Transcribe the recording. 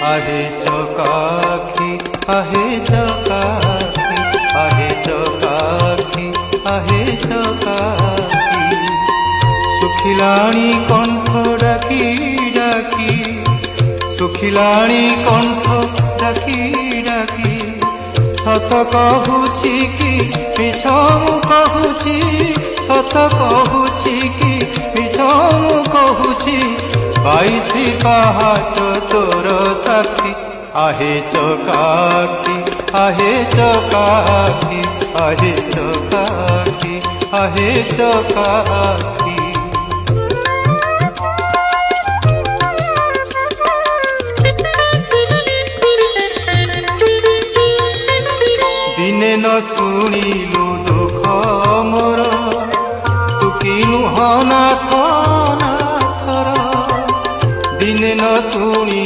आहे चकाखी आहे चकाखी आहे चकाखी आहे चकाखी सुखिलाणी कंठ डाकी डाकी सुखिलाणी कंठ डाकी डाकी सत कहूछि कि मिछ मु कहूछि सत कहूछि कि मिछ मु कहूछि 22 पहाच तोर साक्षी आहे चकाखी आहे चकाखी आहे चकाखी आहे चकाखी दिने न शुणिलु दुख मोर तू किनु हनाथ नाथर दिने न शुणी